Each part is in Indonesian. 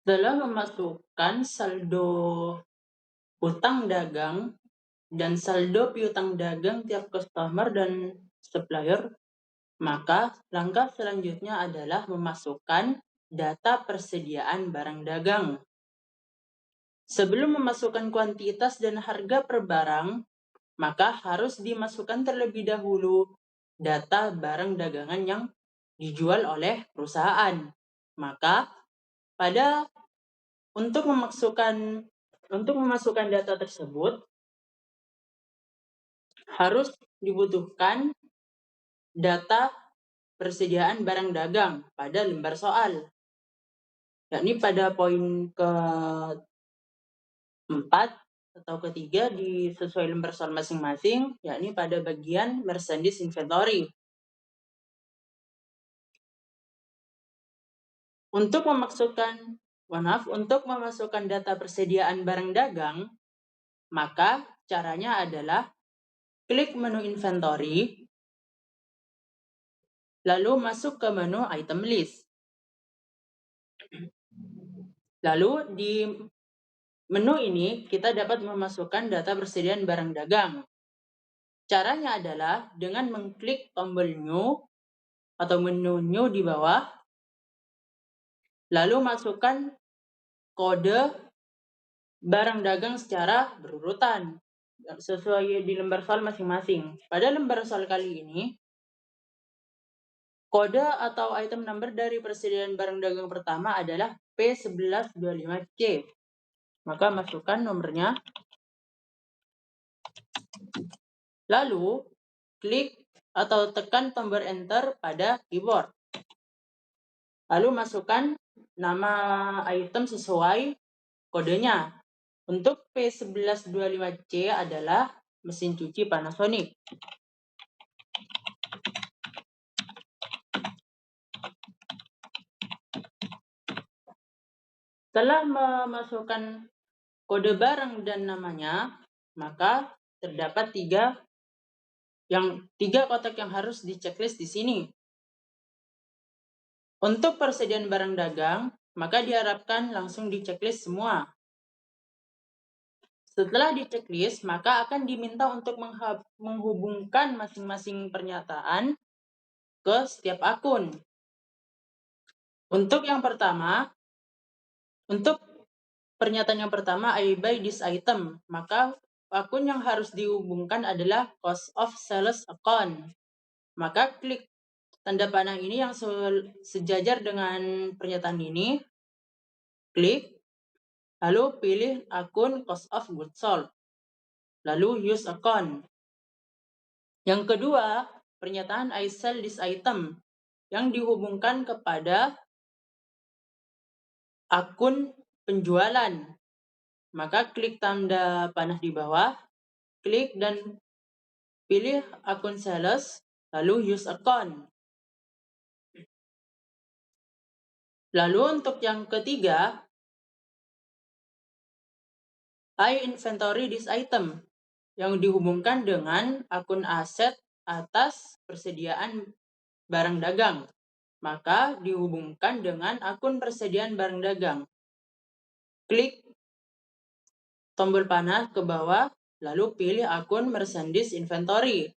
Setelah memasukkan saldo utang dagang dan saldo piutang dagang tiap customer dan supplier, maka langkah selanjutnya adalah memasukkan data persediaan barang dagang. Sebelum memasukkan kuantitas dan harga per barang, maka harus dimasukkan terlebih dahulu data barang dagangan yang dijual oleh perusahaan. Maka untuk memasukkan data tersebut harus dibutuhkan data persediaan barang dagang pada lembar soal, yakni pada poin ke-4 atau ketiga di sesuai lembar soal masing-masing, yakni pada bagian merchandise inventory. Untuk memasukkan data persediaan barang dagang, maka caranya adalah klik menu inventory, lalu masuk ke menu item list. Lalu di menu ini kita dapat memasukkan data persediaan barang dagang. Caranya adalah dengan mengklik tombol new atau menu new di bawah, lalu masukkan kode barang dagang secara berurutan sesuai di lembar soal masing-masing. Pada lembar soal kali ini, kode atau item number dari persediaan barang dagang pertama adalah P1125C. Maka masukkan nomornya. Lalu, klik atau tekan tombol enter pada keyboard. Lalu masukkan nama item sesuai kodenya. Untuk P1125C adalah mesin cuci Panasonic. Setelah memasukkan kode barang dan namanya, maka terdapat tiga kotak yang harus di-checklist di sini. Untuk persediaan barang dagang, maka diharapkan langsung di-checklist semua. Setelah di-checklist, maka akan diminta untuk menghubungkan masing-masing pernyataan ke setiap akun. Untuk pernyataan yang pertama, I buy this item, maka akun yang harus dihubungkan adalah cost of sales account. Maka klik tanda panah ini yang sejajar dengan pernyataan ini, klik, lalu pilih akun cost of goods sold, lalu use account. Yang kedua, pernyataan I sell this item, yang dihubungkan kepada akun penjualan. Maka klik tanda panah di bawah, klik dan pilih akun sales, lalu use account. Lalu untuk yang ketiga, I inventory this item, yang dihubungkan dengan akun aset atas persediaan barang dagang. Maka dihubungkan dengan akun persediaan barang dagang. Klik tombol panah ke bawah, lalu pilih akun merchandise inventory,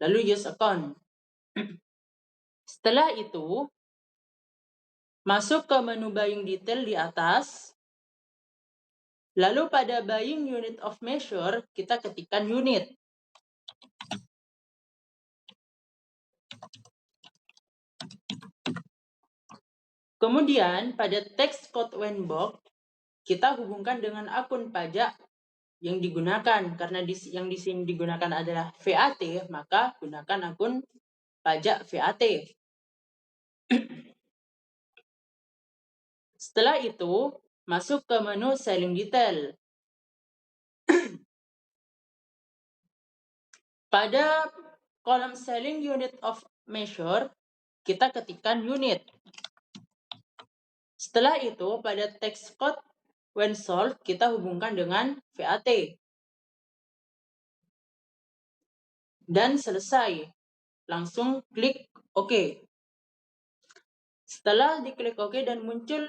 lalu use account. Setelah itu, masuk ke menu buying detail di atas, lalu pada buying unit of measure, kita ketikkan unit. Kemudian pada text code when box, kita hubungkan dengan akun pajak yang digunakan. Karena yang di sini digunakan adalah VAT, maka gunakan akun pajak VAT. Setelah itu, masuk ke menu selling detail. Pada kolom selling unit of measure, kita ketikkan unit. Setelah itu, pada text code when sold, kita hubungkan dengan VAT. Dan selesai. Langsung klik OK. Setelah diklik OK dan muncul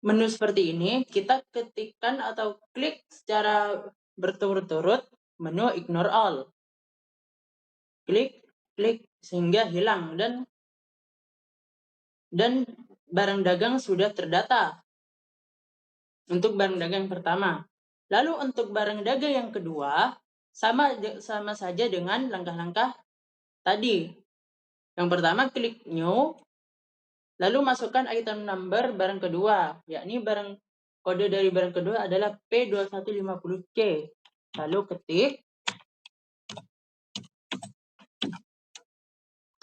menu seperti ini, kita ketikkan atau klik secara berturut-turut menu ignore all. Klik, sehingga hilang dan barang dagang sudah terdata untuk barang dagang yang pertama. Lalu untuk barang dagang yang kedua, sama saja dengan langkah-langkah tadi. Yang pertama, klik new, lalu masukkan item number barang kedua, yakni kode dari barang kedua adalah P2150C. Lalu ketik,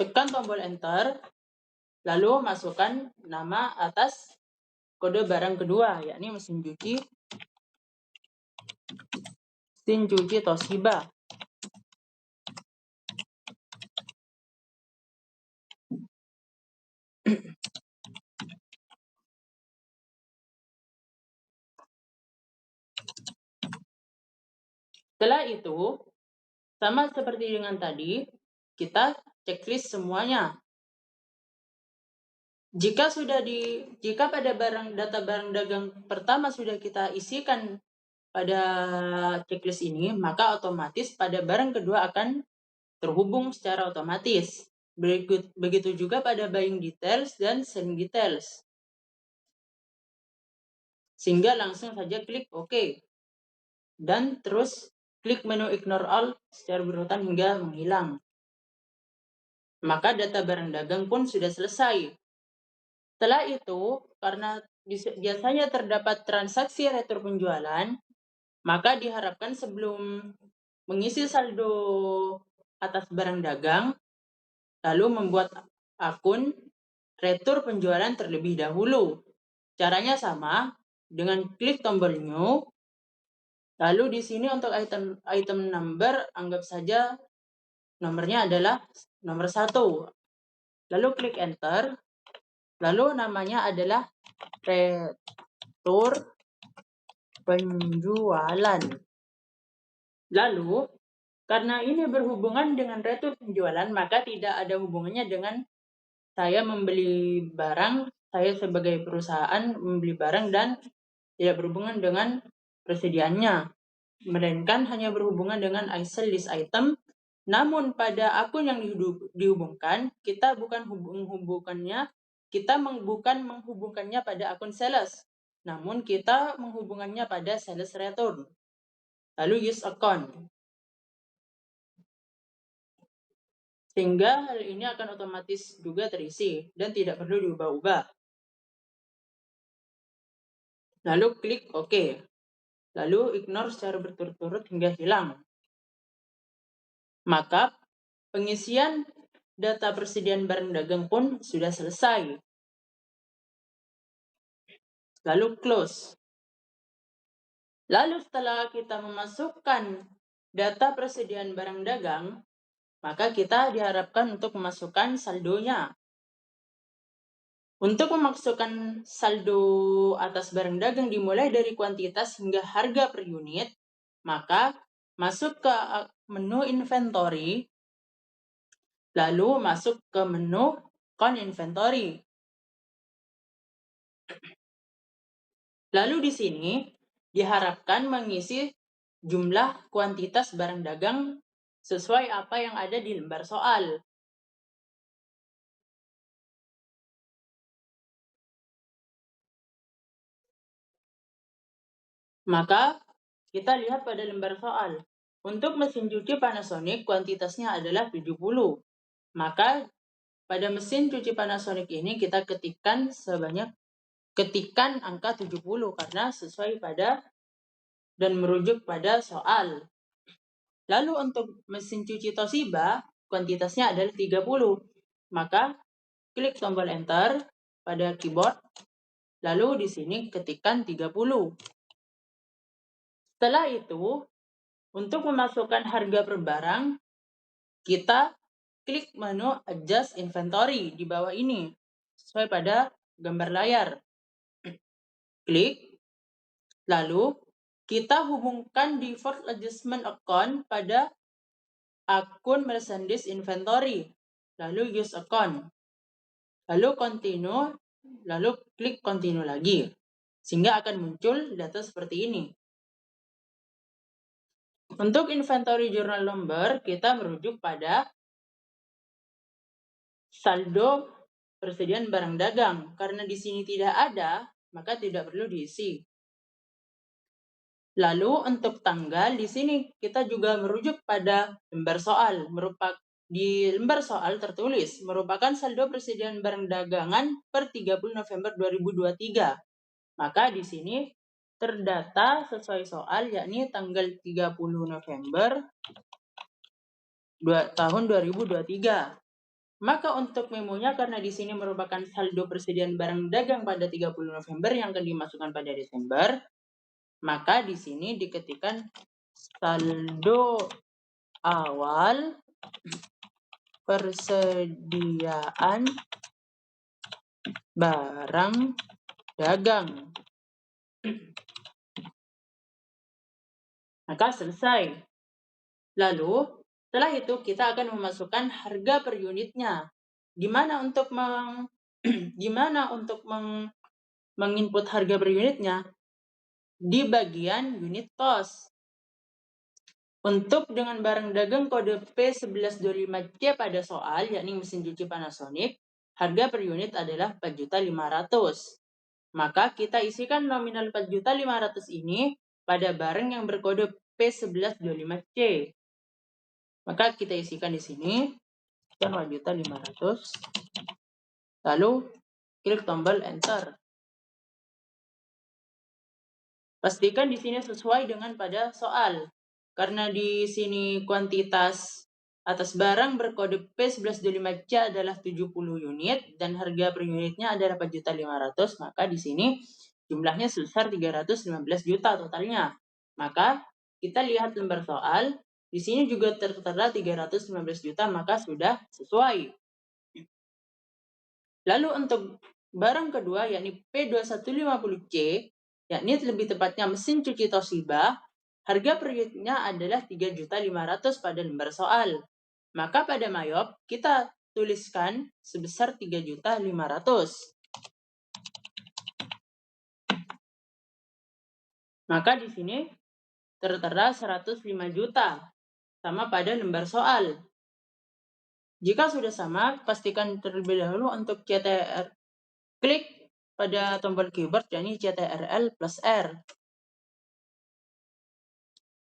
tekan tombol enter, lalu masukkan nama atas kode barang kedua, yakni mesin cuci Toshiba. Setelah itu, sama seperti dengan tadi, kita checklist semuanya. Jika pada data barang dagang pertama sudah kita isikan pada checklist ini, maka otomatis pada barang kedua akan terhubung secara otomatis. Begitu juga pada buying details dan selling details. Sehingga langsung saja klik OK. Dan terus klik menu ignore all secara berurutan hingga menghilang. Maka data barang dagang pun sudah selesai. Setelah itu, karena biasanya terdapat transaksi retur penjualan, maka diharapkan sebelum mengisi saldo atas barang dagang, lalu membuat akun retur penjualan terlebih dahulu. Caranya sama, dengan klik tombol new, lalu di sini untuk item number, anggap saja nomornya adalah nomor 1. Lalu klik enter, lalu namanya adalah retur penjualan. Lalu, karena ini berhubungan dengan retur penjualan, maka tidak ada hubungannya dengan saya membeli barang, saya sebagai perusahaan membeli barang dan tidak berhubungan dengan persediaannya. Melainkan hanya berhubungan dengan I sell this item. Namun pada akun yang dihubungkan, kita bukan menghubungkannya pada akun sales, namun kita menghubungannya pada sales return. Lalu use account. Sehingga hal ini akan otomatis juga terisi dan tidak perlu diubah-ubah. Lalu klik OK. Lalu ignore secara berturut-turut hingga hilang. Maka pengisian data persediaan barang dagang pun sudah selesai. Lalu close. Lalu setelah kita memasukkan data persediaan barang dagang, maka kita diharapkan untuk memasukkan saldonya. Untuk memasukkan saldo atas barang dagang dimulai dari kuantitas hingga harga per unit, maka masuk ke menu inventory, lalu masuk ke menu count inventory. Lalu di sini diharapkan mengisi jumlah kuantitas barang dagang sesuai apa yang ada di lembar soal. Maka kita lihat pada lembar soal. Untuk mesin cuci Panasonic kuantitasnya adalah 70. Maka pada mesin cuci Panasonic ini kita ketikkan angka 70 karena sesuai pada dan merujuk pada soal. Lalu untuk mesin cuci Toshiba kuantitasnya adalah 30. Maka klik tombol enter pada keyboard, lalu di sini ketikkan 30. Setelah itu, untuk memasukkan harga per barang, kita klik menu adjust inventory di bawah ini, sesuai pada gambar layar. Klik, lalu kita hubungkan default adjustment account pada akun merchandise inventory, lalu use account, lalu continue, lalu klik continue lagi. sehingga akan muncul data seperti ini. Untuk inventory journal number, kita merujuk pada saldo persediaan barang dagang. Karena di sini tidak ada, maka tidak perlu diisi. Lalu untuk tanggal, di sini kita juga merujuk pada lembar soal. Di lembar soal tertulis, merupakan saldo persediaan barang dagangan per 30 November 2023. Maka di sini terdata sesuai soal, yakni tanggal 30 November tahun 2023. Maka untuk memonya, karena di sini merupakan saldo persediaan barang dagang pada 30 November yang akan dimasukkan pada Desember, maka di sini diketikkan saldo awal persediaan barang dagang. Maka selesai. Lalu setelah itu kita akan memasukkan harga per unitnya. Gimana untuk menginput harga per unitnya? Di bagian unit cost. Untuk dengan barang dagang kode P1125C pada soal, yakni mesin cuci Panasonic, harga per unit adalah 4.500.000. Maka kita isikan nominal 4.500.000 ini pada barang yang berkode P1125C. Maka kita isikan di sini 4.500.000. Lalu klik tombol enter. Pastikan di sini sesuai dengan pada soal. Karena di sini kuantitas atas barang berkode P1125C adalah 70 unit dan harga per unitnya adalah 4.500.000, maka di sini jumlahnya sebesar 315 juta totalnya. Maka kita lihat lembar soal, di sini juga tertera 315 juta, maka sudah sesuai. Lalu untuk barang kedua, yakni P2150C, yakni lebih tepatnya mesin cuci Toshiba, harga per unitnya adalah 3.500.000 pada lembar soal. Maka pada mayop kita tuliskan sebesar 3.500.000. Maka di sini tertera 105 juta sama pada lembar soal. Jika sudah sama, pastikan terlebih dahulu untuk CTR. Klik pada tombol keyboard, yakni CTRL plus R.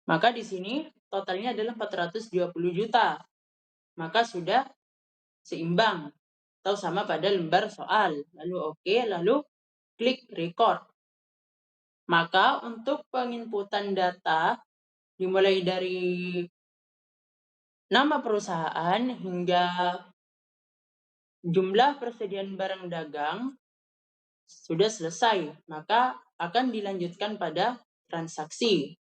Maka di sini totalnya adalah 420 juta. Maka sudah seimbang atau sama pada lembar soal. Lalu oke, lalu klik record. Maka untuk penginputan data dimulai dari nama perusahaan hingga jumlah persediaan barang dagang sudah selesai, maka akan dilanjutkan pada transaksi.